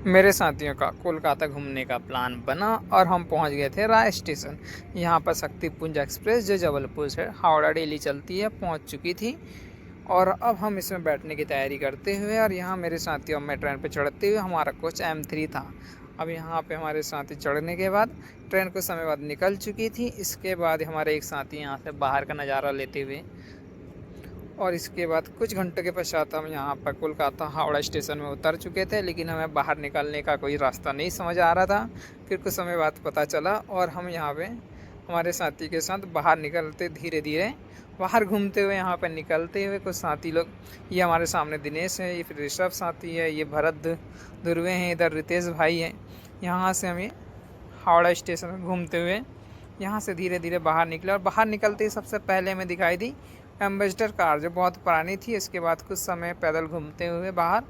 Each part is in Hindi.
मेरे साथियों का कोलकाता घूमने का प्लान बना और हम पहुंच गए थे राय स्टेशन। यहाँ पर शक्तिपुंज एक्सप्रेस जो जबलपुर से हावड़ा डेली चलती है पहुंच चुकी थी। और अब हम इसमें बैठने की तैयारी करते हुए और यहाँ मेरे साथियों में ट्रेन पर चढ़ते हुए हमारा कोच M3 था। अब यहाँ पे हमारे साथी चढ़ने के बाद ट्रेन कुछ समय बाद निकल चुकी थी। इसके बाद हमारे एक साथी यहाँ से बाहर का नज़ारा लेते हुए और इसके बाद कुछ घंटों के पश्चात हम यहाँ पर कोलकाता हावड़ा स्टेशन में उतर चुके थे, लेकिन हमें बाहर निकलने का कोई रास्ता नहीं समझ आ रहा था। फिर कुछ समय बाद पता चला और हम यहाँ पे हमारे साथी के साथ बाहर निकलते धीरे धीरे बाहर घूमते हुए यहाँ पर निकलते हुए कुछ साथी लोग, ये हमारे सामने दिनेश है, ये फिर ऋषभ साथी है, ये भरत ध्रुवे हैं, इधर रितेश भाई हैं। यहाँ से हमें हावड़ा स्टेशन में घूमते हुए यहाँ से धीरे धीरे बाहर निकले और बाहर निकलते ही सबसे पहले हमें दिखाई दी एम्बेसडर कार जो बहुत पुरानी थी। इसके बाद कुछ समय पैदल घूमते हुए बाहर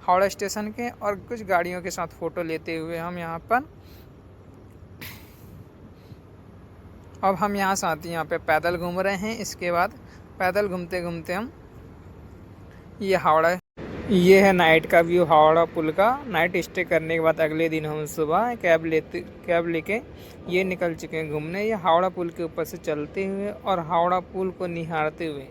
हावड़ा स्टेशन के और कुछ गाड़ियों के साथ फ़ोटो लेते हुए हम यहाँ पर अब हम यहाँ साथ यहाँ पे पैदल घूम रहे हैं। इसके बाद पैदल घूमते घूमते हम ये है नाइट का व्यू हावड़ा पुल का। नाइट स्टे करने के बाद अगले दिन हम सुबह कैब लेके ये निकल चुके हैं घूमने। ये हावड़ा पुल के ऊपर से चलते हुए और हावड़ा पुल को निहारते हुए।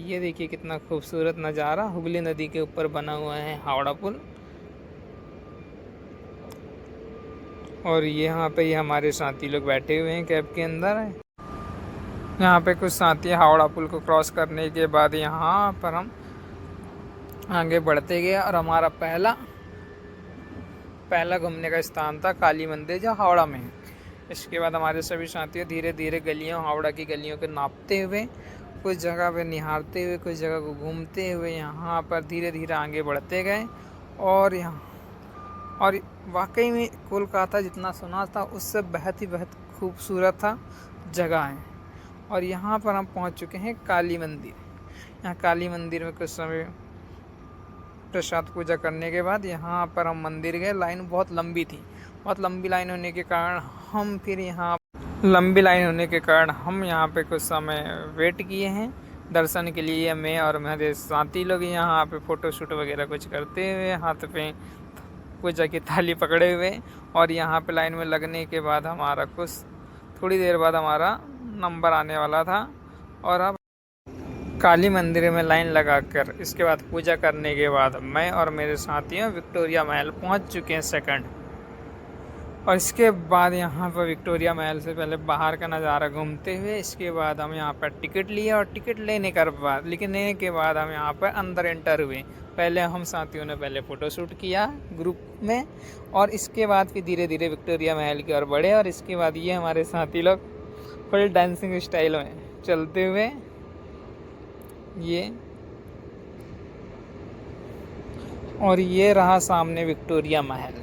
ये देखिए कितना खूबसूरत नज़ारा, हुगली नदी के ऊपर बना हुआ है हावड़ा पुल। और यहाँ पे हमारे साथी लोग बैठे हुए हैं कैब के अंदर। यहाँ पे कुछ साथी हावड़ा पुल को क्रॉस करने के बाद यहाँ पर हम आगे बढ़ते गए और हमारा पहला घूमने का स्थान था काली मंदिर जो हावड़ा में है। इसके बाद हमारे सभी साथी धीरे धीरे गलियों हावड़ा की गलियों को नापते हुए, कुछ जगह पे निहारते हुए, कुछ जगह को घूमते हुए यहाँ पर धीरे धीरे आगे बढ़ते गए। और वाकई में कोलकाता जितना सुना था उससे बेहद खूबसूरत था जगह है। और यहाँ पर हम पहुँच चुके हैं काली मंदिर। यहाँ काली मंदिर में कुछ समय प्रसाद पूजा करने के बाद यहाँ पर हम मंदिर गए। लाइन बहुत लंबी थी, बहुत लंबी लाइन होने के कारण हम यहाँ पे कुछ समय वेट किए हैं दर्शन के लिए। मैं और मेरे साथी लोग यहाँ पे फ़ोटो शूट वगैरह कुछ करते हुए, हाथ पे पूजा की थाली पकड़े हुए। और यहाँ पे लाइन में लगने के बाद थोड़ी देर बाद हमारा नंबर आने वाला था। और अब काली मंदिर में लाइन लगाकर इसके बाद पूजा करने के बाद मैं और मेरे साथियों विक्टोरिया महल पहुंच चुके हैं सेकंड। और इसके बाद यहाँ पर विक्टोरिया महल से पहले बाहर का नज़ारा घूमते हुए इसके बाद हम यहाँ पर टिकट लिए और टिकट लेने के बाद हम यहाँ पर अंदर एंटर हुए। पहले हम साथियों ने फ़ोटो शूट किया ग्रुप में और इसके बाद फिर धीरे धीरे विक्टोरिया महल की ओर बढ़े। और इसके बाद ये हमारे साथी लोग फुल डांसिंग स्टाइल में चलते हुए ये रहा सामने विक्टोरिया महल।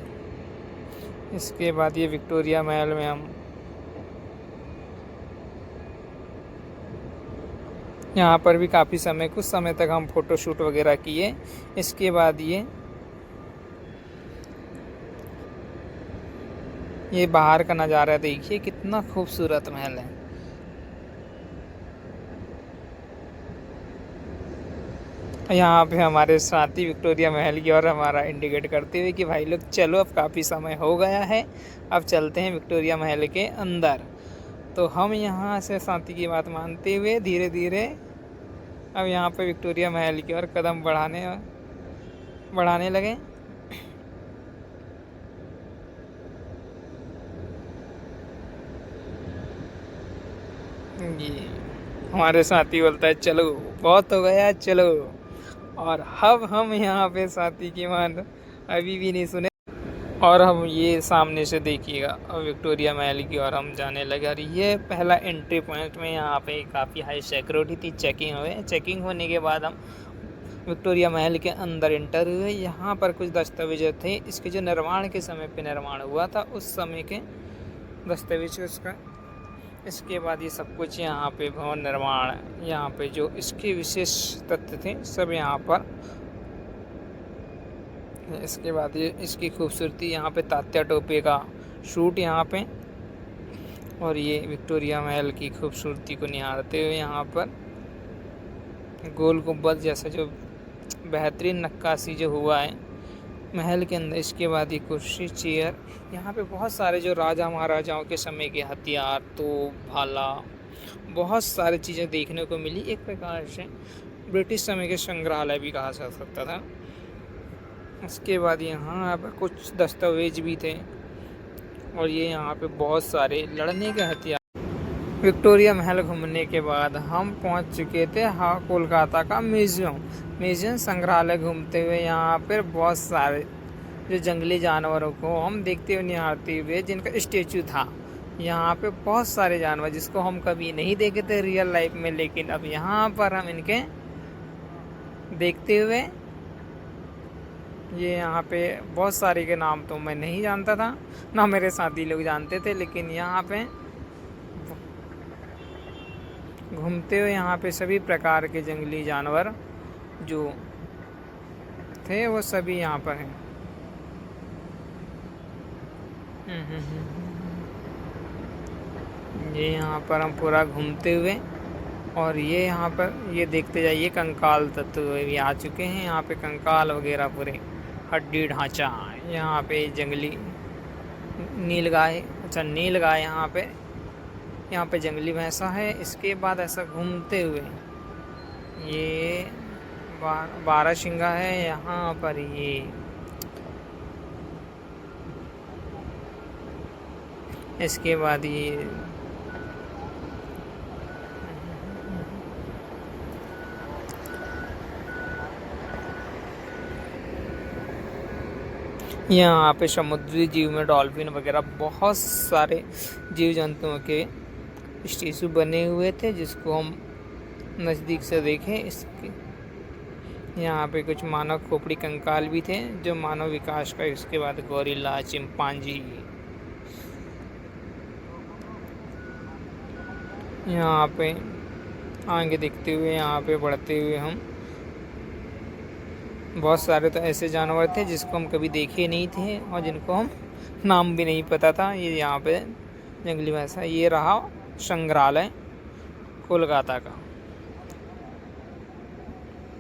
इसके बाद ये विक्टोरिया महल में हम यहाँ पर भी कुछ समय तक हम फ़ोटो शूट वगैरह किए। इसके बाद ये बाहर का नज़ारा देखिए कितना खूबसूरत महल है। यहाँ पे हमारे साथी विक्टोरिया महल की ओर हमारा इंडिकेट करते हुए कि भाई लोग चलो अब काफ़ी समय हो गया है, अब चलते हैं विक्टोरिया महल के अंदर। तो हम यहाँ से साथी की बात मानते हुए धीरे धीरे अब यहाँ पे विक्टोरिया महल की ओर कदम बढ़ाने लगे। ये हमारे साथी बोलता है चलो बहुत हो गया चलो। और अब हम यहाँ पे साथी की मान अभी भी नहीं सुने और हम ये सामने से देखिएगा अब विक्टोरिया महल की ओर हम जाने लगे। और ये पहला एंट्री पॉइंट में यहाँ पे काफ़ी हाई सिक्योरिटी थी, चेकिंग होने के बाद हम विक्टोरिया महल के अंदर एंटर हुए। यहाँ पर कुछ दस्तावेज थे, इसके जो निर्माण के समय पे निर्माण हुआ था उस समय के दस्तावेज उसका। इसके बाद ये सब कुछ यहाँ पे भवन निर्माण, यहाँ पे जो इसके विशेष तथ्य थे सब यहाँ पर। इसके बाद ये इसकी खूबसूरती, यहाँ पे तात्या टोपे का शूट यहाँ पे। और ये विक्टोरिया महल की खूबसूरती को निहारते हुए यहाँ पर गोल गुंबद जैसा जो बेहतरीन नक्काशी जो हुआ है महल के अंदर। इसके बाद ये कुर्सी, चेयर, यहाँ पे बहुत सारे जो राजा महाराजाओं के समय के हथियार, तोप, भाला, बहुत सारी चीज़ें देखने को मिली। एक प्रकार से ब्रिटिश समय के संग्रहालय भी कहा जा सकता था। इसके बाद यहाँ पर कुछ दस्तावेज भी थे और ये यहाँ पे बहुत सारे लड़ने के हथियार। विक्टोरिया महल घूमने के बाद हम पहुँच चुके थे कोलकाता का म्यूज़ियम संग्रहालय। घूमते हुए यहाँ पर बहुत सारे जो जंगली जानवरों को हम देखते हुए निहारते हुए, जिनका स्टेचू था। यहाँ पे बहुत सारे जानवर जिसको हम कभी नहीं देखे थे रियल लाइफ में, लेकिन अब यहाँ पर हम इनके देखते हुए, ये यहाँ पे बहुत सारे के नाम तो मैं नहीं जानता था, ना मेरे साथी लोग जानते थे, लेकिन यहाँ पे घूमते हुए यहाँ पे सभी प्रकार के जंगली जानवर जो थे वो सभी यहाँ पर हैं। ये यहाँ पर हम पूरा घूमते हुए, और ये यहाँ पर ये देखते जाइए कंकाल तत्व भी आ चुके हैं। यहाँ पे कंकाल वगैरह पूरे हड्डी ढांचा। यहाँ पे जंगली नीलगाय, अच्छा नीलगाय यहाँ पे जंगली भैंसा है। इसके बाद ऐसा घूमते हुए ये बारहसिंगा है यहाँ पर। ये इसके बाद ये यहाँ पे समुद्री जीव में डॉल्फिन वगैरह बहुत सारे जीव जंतुओं के स्टेचू बने हुए थे, जिसको हम नज़दीक से देखें। इसके यहाँ पे कुछ मानव खोपड़ी कंकाल भी थे जो मानव विकास का। इसके बाद गोरिल्ला, चिंपांजी, यहाँ पे आगे देखते हुए, यहाँ पे बढ़ते हुए हम बहुत सारे तो ऐसे जानवर थे जिसको हम कभी देखे नहीं थे और जिनको हम नाम भी नहीं पता था। ये यहाँ पे जंगली भैंसा। ये रहा संग्रहालय कोलकाता का।